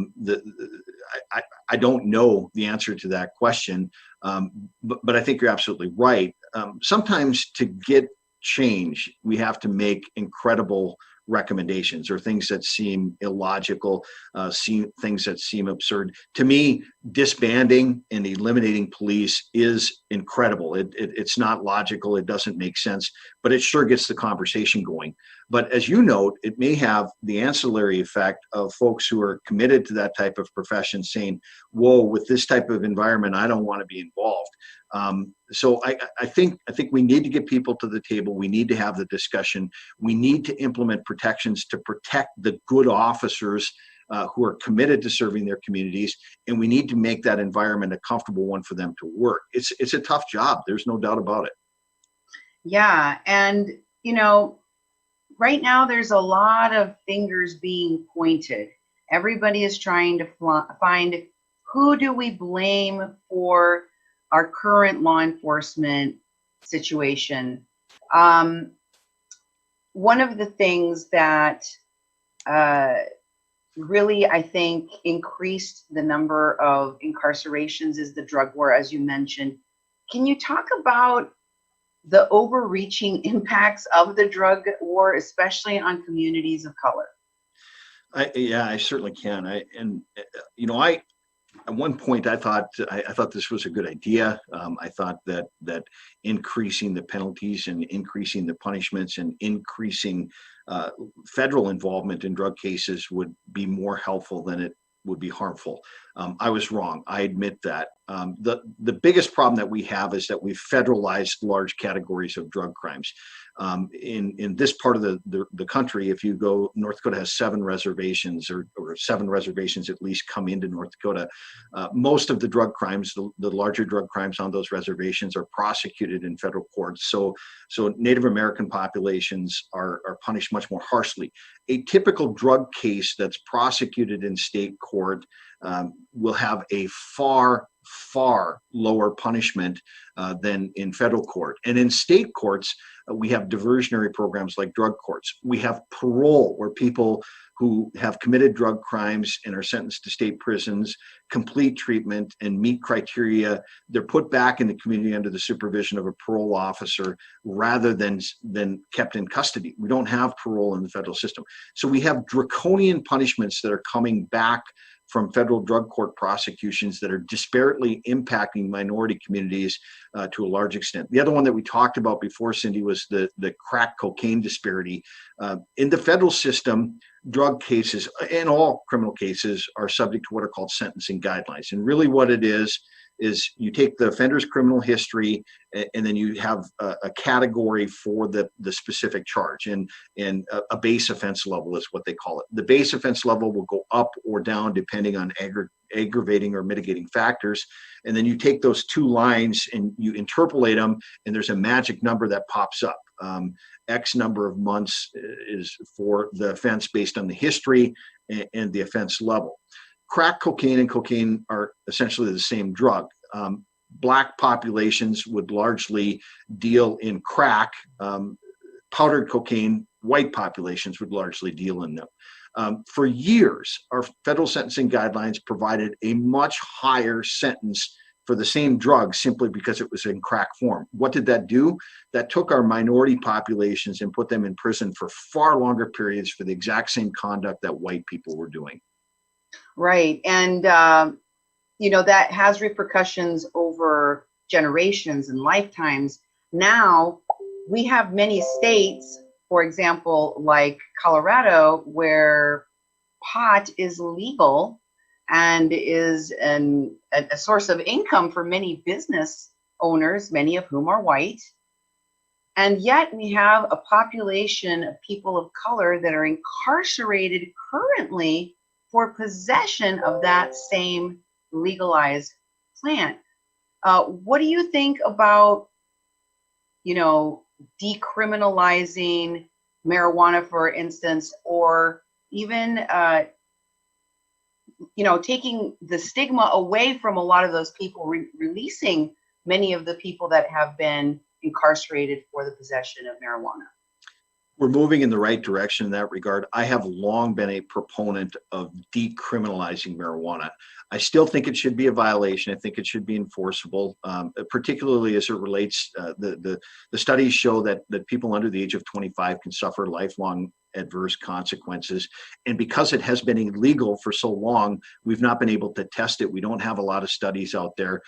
don't know the answer to that question, but I think you're absolutely right. Sometimes to get change, we have to make incredible recommendations or things that seem illogical, things that seem absurd. To me, disbanding and eliminating police is incredible. It's not logical. It doesn't make sense, but it sure gets the conversation going. But as you note, it may have the ancillary effect of folks who are committed to that type of profession saying, whoa, with this type of environment, I don't want to be involved. So I think we need to get people to the table. We need to have the discussion. We need to implement protections to protect the good officers who are committed to serving their communities, and we need to make that environment a comfortable one for them to work. It's a tough job. There's no doubt about it. Yeah, and right now there's a lot of fingers being pointed. Everybody is trying to find who do we blame for our current law enforcement situation. One of the things that really, I think, increased the number of incarcerations is the drug war, as you mentioned. Can you talk about the overreaching impacts of the drug war, especially on communities of color? I certainly can. At one point, I thought this was a good idea. I thought that increasing the penalties and increasing the punishments and increasing federal involvement in drug cases would be more helpful than it would be harmful. I was wrong. I admit that. The biggest problem that we have is that we've federalized large categories of drug crimes. In this part of the country, if you go, North Dakota has 7 reservations, or 7 reservations at least come into North Dakota. Most of the drug crimes, the larger drug crimes on those reservations, are prosecuted in federal courts. So Native American populations are punished much more harshly. A typical drug case that's prosecuted in state court will have a far lower punishment than in federal court. And in state courts, we have diversionary programs like drug courts. We have parole, where people who have committed drug crimes and are sentenced to state prisons complete treatment and meet criteria. They're put back in the community under the supervision of a parole officer rather than kept in custody. We don't have parole in the federal system. So we have draconian punishments that are coming back from federal drug court prosecutions that are disparately impacting minority communities to a large extent. The other one that we talked about before, Cindy, was the crack cocaine disparity. In the federal system, drug cases and all criminal cases are subject to what are called sentencing guidelines. And really what it is you take the offender's criminal history and then you have a category for the specific charge, and a base offense level is what they call it. The base offense level will go up or down depending on aggravating or mitigating factors. And then you take those two lines and you interpolate them, and there's a magic number that pops up. X number of months is for the offense based on the history and the offense level. Crack cocaine and cocaine are essentially the same drug. Black populations would largely deal in crack. Powdered cocaine, white populations would largely deal in them. For years, our federal sentencing guidelines provided a much higher sentence for the same drug simply because it was in crack form. What did that do? That took our minority populations and put them in prison for far longer periods for the exact same conduct that white people were doing. Right. And, that has repercussions over generations and lifetimes. Now, we have many states, for example, like Colorado, where pot is legal and is a source of income for many business owners, many of whom are white. And yet we have a population of people of color that are incarcerated currently for possession of that same legalized plant. What do you think about, decriminalizing marijuana, for instance, or even, taking the stigma away from a lot of those people, releasing many of the people that have been incarcerated for the possession of marijuana? We're moving in the right direction in that regard. I have long been a proponent of decriminalizing marijuana. I still think it should be a violation. I think it should be enforceable, particularly as it relates. The studies show that people under the age of 25 can suffer lifelong adverse consequences. And because it has been illegal for so long, we've not been able to test it. We don't have a lot of studies out there.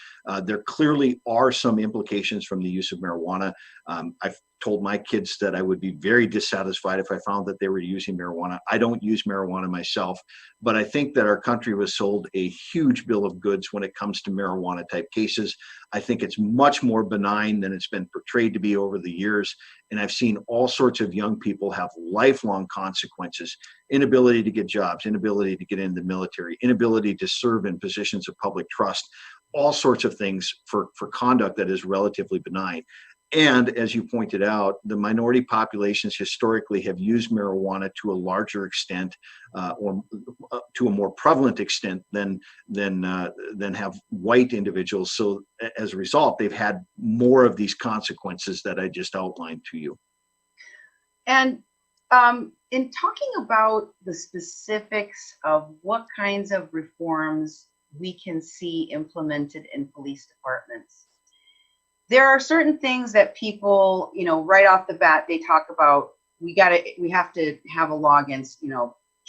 There clearly are some implications from the use of marijuana. I've told my kids that I would be very dissatisfied if I found that they were using marijuana. I don't use marijuana myself, but I think that our country was sold a huge bill of goods when it comes to marijuana type cases. I think it's much more benign than it's been portrayed to be over the years. And I've seen all sorts of young people have lifelong consequences: inability to get jobs, inability to get into the military, inability to serve in positions of public trust, all sorts of things for conduct that is relatively benign. And as you pointed out, the minority populations historically have used marijuana to a larger extent, or to a more prevalent extent than have white individuals. So as a result, they've had more of these consequences that I just outlined to you. And in talking about the specifics of what kinds of reforms we can see implemented in police departments, there are certain things that people, right off the bat, they talk about. We have to have a law against,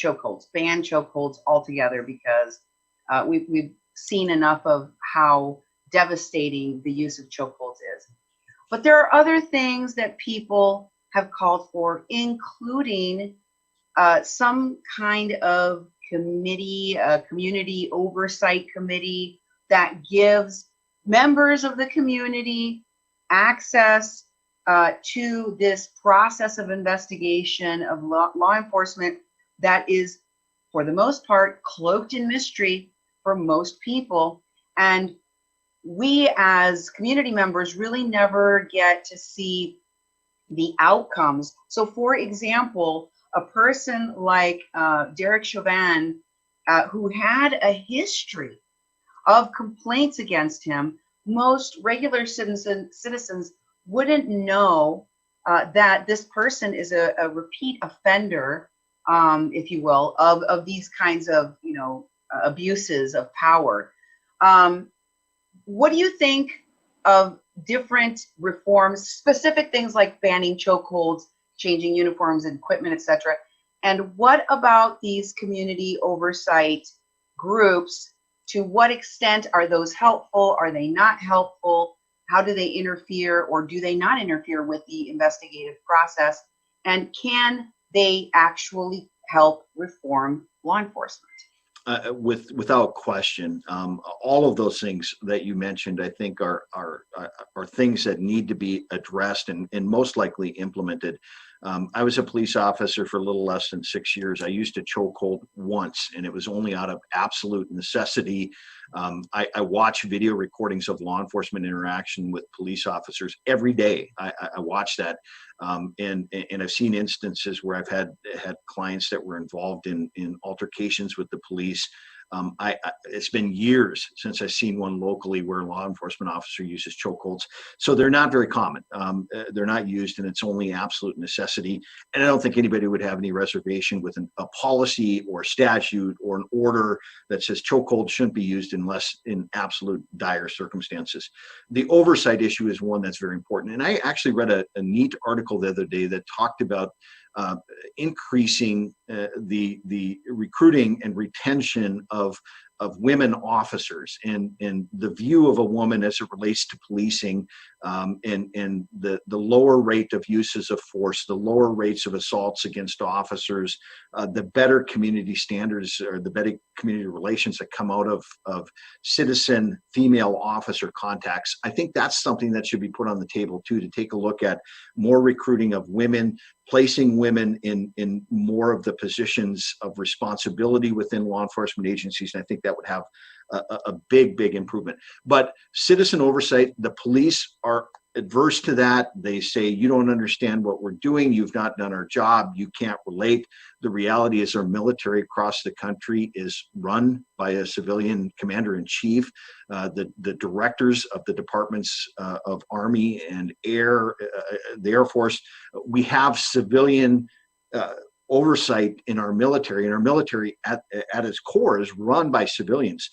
chokeholds, ban chokeholds altogether, because we've seen enough of how devastating the use of chokeholds is. But there are other things that people have called for, including some kind of committee, a community oversight committee that gives members of the community access to this process of investigation of law enforcement that is, for the most part, cloaked in mystery for most people. And we as community members really never get to see the outcomes. So for example, a person like Derek Chauvin, who had a history of complaints against him, most regular citizens wouldn't know that this person is a repeat offender, if you will, of these kinds of abuses of power. What do you think of different reforms, specific things like banning chokeholds, changing uniforms and equipment, etc.? And what about these community oversight groups? To what extent are those helpful? Are they not helpful? How do they interfere, or do they not interfere with the investigative process? And can they actually help reform law enforcement? Without question, all of those things that you mentioned, I think, are things that need to be addressed and most likely implemented. I was a police officer for a little less than 6 years. I used a chokehold once, and it was only out of absolute necessity. I watch video recordings of law enforcement interaction with police officers every day. I watch that, and I've seen instances where I've had clients that were involved in altercations with the police. It's been years since I've seen one locally where a law enforcement officer uses chokeholds. So they're not very common. They're not used, and it's only absolute necessity. And I don't think anybody would have any reservation with a policy or statute or an order that says chokehold shouldn't be used unless in absolute dire circumstances. The oversight issue is one that's very important. And I actually read a neat article the other day that talked about increasing the recruiting and retention of women officers, and the view of a woman as it relates to policing, and the lower rate of uses of force, the lower rates of assaults against officers, the better community standards or the better community relations that come out of citizen female officer contacts. I think that's something that should be put on the table too, to take a look at more recruiting of women, placing women in more of the positions of responsibility within law enforcement agencies. And I think that would have a big improvement. But citizen oversight, the police are adverse to that. They say, you don't understand what we're doing. You've not done our job. You can't relate. The reality is our military across the country is run by a civilian commander-in-chief. The directors of the departments of Army and Air, the Air Force, we have civilian oversight in our military, and our military at its core is run by civilians.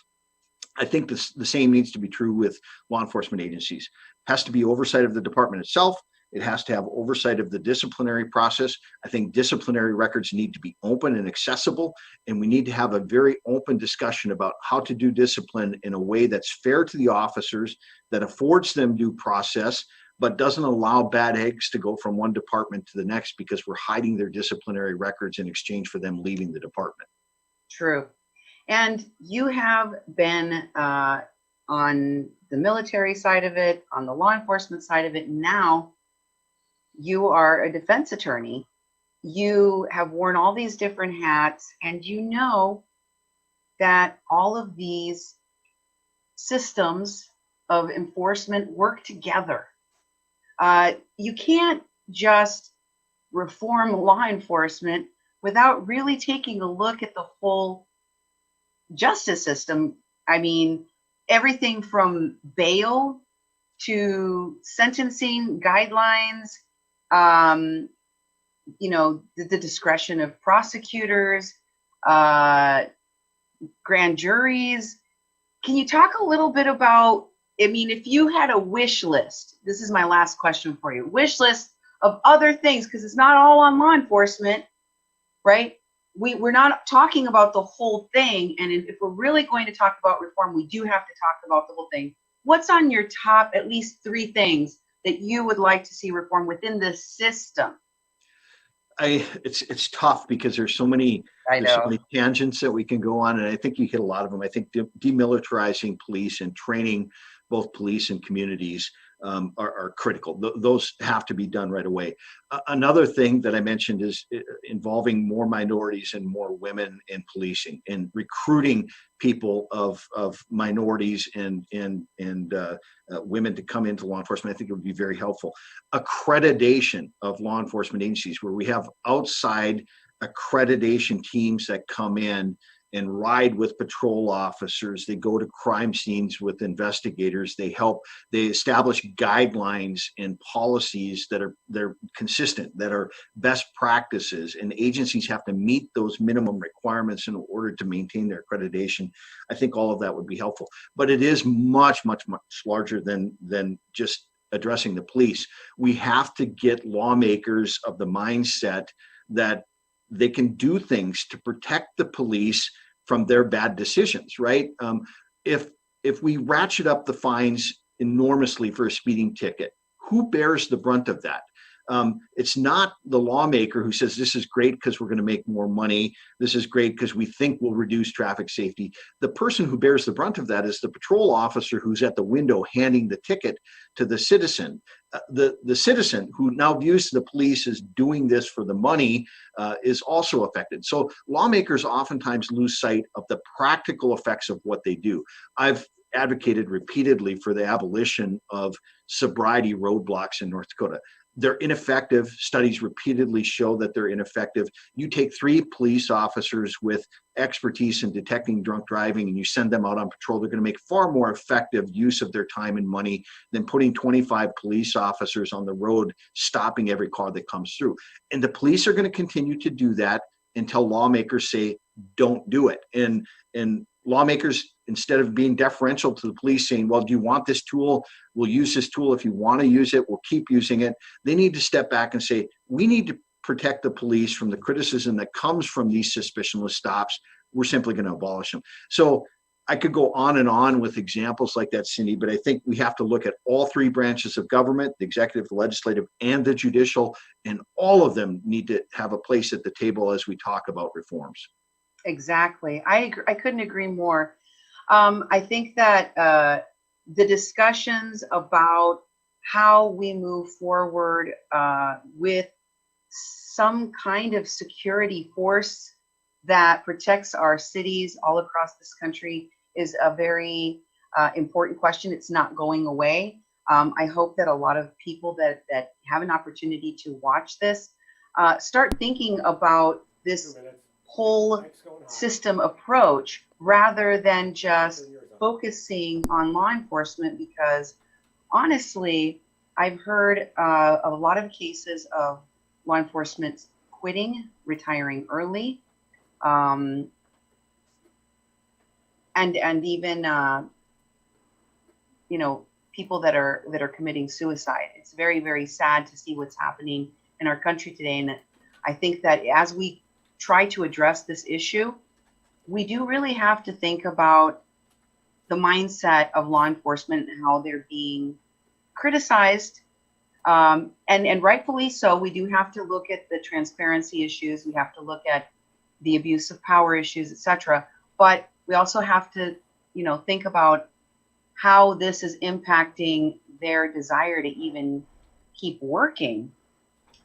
I think the same needs to be true with law enforcement agencies. It has to be oversight of the department itself. It has to have oversight of the disciplinary process. I think disciplinary records need to be open and accessible, and we need to have a very open discussion about how to do discipline in a way that's fair to the officers, that affords them due process, but doesn't allow bad eggs to go from one department to the next because we're hiding their disciplinary records in exchange for them leaving the department. True. And you have been on the military side of it, on the law enforcement side of it. Now you are a defense attorney. You have worn all these different hats, and you know that all of these systems of enforcement work together. You can't just reform law enforcement without really taking a look at the whole justice system. I mean, everything from bail to sentencing guidelines, um, the discretion of prosecutors, grand juries. Can you talk a little bit about, I mean, if you had a wish list, this is my last question for you, wish list of other things, because it's not all on law enforcement, right? We're not talking about the whole thing. And if we're really going to talk about reform, we do have to talk about the whole thing. What's on your top, at least 3 things that you would like to see reform within the system? It's tough because there's so many tangents that we can go on, and I think you hit a lot of them. I think demilitarizing police and training both police and communities are critical. Those have to be done right away. Another thing that I mentioned is involving more minorities and more women in policing and recruiting people of minorities and women to come into law enforcement. I think it would be very helpful. Accreditation of law enforcement agencies, where we have outside accreditation teams that come in and ride with patrol officers. They go to crime scenes with investigators. They establish guidelines and policies that they're consistent, that are best practices, and agencies have to meet those minimum requirements in order to maintain their accreditation. I think all of that would be helpful, but it is much, much, much larger than just addressing the police. We have to get lawmakers of the mindset that they can do things to protect the police from their bad decisions, right? If we ratchet up the fines enormously for a speeding ticket, who bears the brunt of that? It's not the lawmaker who says, this is great because we're going to make more money. This is great because we think we'll reduce traffic safety. The person who bears the brunt of that is the patrol officer who's at the window handing the ticket to the citizen. The citizen who now views the police as doing this for the money is also affected. So lawmakers oftentimes lose sight of the practical effects of what they do. I've advocated repeatedly for the abolition of sobriety roadblocks in North Dakota. They're ineffective. Studies repeatedly show that they're ineffective. You take 3 police officers with expertise in detecting drunk driving and you send them out on patrol, they're going to make far more effective use of their time and money than putting 25 police officers on the road stopping every car that comes through. And the police are going to continue to do that until lawmakers say, don't do it. And lawmakers, instead of being deferential to the police saying, well, do you want this tool? We'll use this tool. If you want to use it, we'll keep using it. They need to step back and say, we need to protect the police from the criticism that comes from these suspicionless stops. We're simply going to abolish them. So I could go on and on with examples like that, Cindy, but I think we have to look at all 3 branches of government, the executive, the legislative, and the judicial, and all of them need to have a place at the table as we talk about reforms. Exactly. I couldn't agree more. I think that the discussions about how we move forward with some kind of security force that protects our cities all across this country is a very important question. It's not going away. I hope that a lot of people that have an opportunity to watch this start thinking about this whole system approach rather than just focusing on law enforcement, because honestly, I've heard a lot of cases of law enforcement quitting, retiring early, and even people that are committing suicide. It's very, very sad to see what's happening in our country today, and I think that as we try to address this issue, we do really have to think about the mindset of law enforcement and how they're being criticized, and rightfully so. We do have to look at the transparency issues. We have to look at the abuse of power issues, etc. But we also have to, think about how this is impacting their desire to even keep working,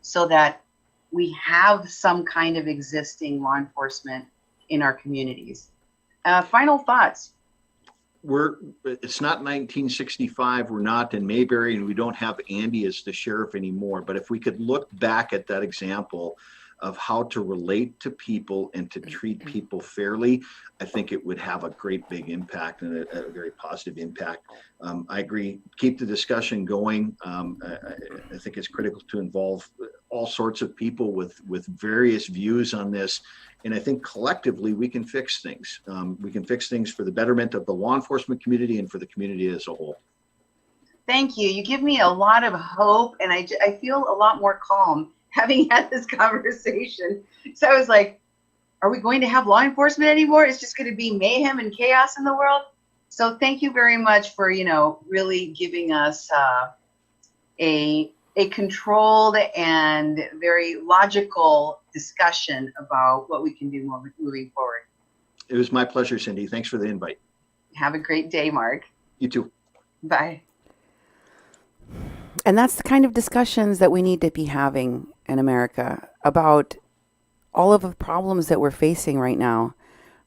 so that we have some kind of existing law enforcement in our communities. Final thoughts. it's not 1965. We're not in Mayberry, and we don't have Andy as the sheriff anymore. But if we could look back at that example of how to relate to people and to treat people fairly, I think it would have a great big impact and a very positive impact. I agree. Keep the discussion going. I think it's critical to involve all sorts of people with various views on this. And I think collectively we can fix things. We can fix things for the betterment of the law enforcement community and for the community as a whole. Thank you. You give me a lot of hope, and I feel a lot more calm having had this conversation. So I was like, are we going to have law enforcement anymore? It's just going to be mayhem and chaos in the world. So thank you very much for, really giving us a controlled and very logical discussion about what we can do moving forward. It was my pleasure, Cindy. Thanks for the invite. Have a great day, Mark. You too. Bye. And that's the kind of discussions that we need to be having in America about all of the problems that we're facing right now,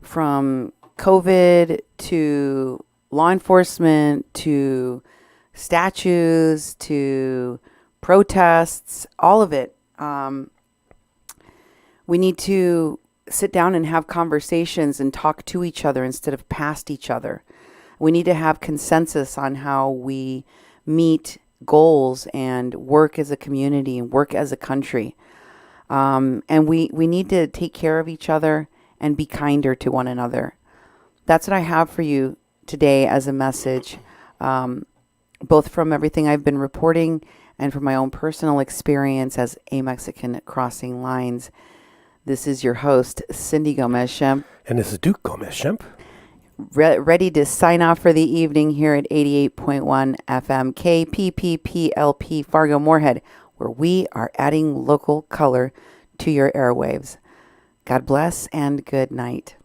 from COVID to law enforcement to statues to protests, all of it. We need to sit down and have conversations and talk to each other instead of past each other. We need to have consensus on how we meet goals and work as a community and work as a country. And we need to take care of each other and be kinder to one another. That's what I have for you today as a message, both from everything I've been reporting and from my own personal experience as a Mexican crossing lines. This is your host, Cindy Gomez-Schempp. And this is Duke Gomez-Schempp. Ready to sign off for the evening here at 88.1 FM KPPPLP Fargo Moorhead, where we are adding local color to your airwaves. God bless and good night.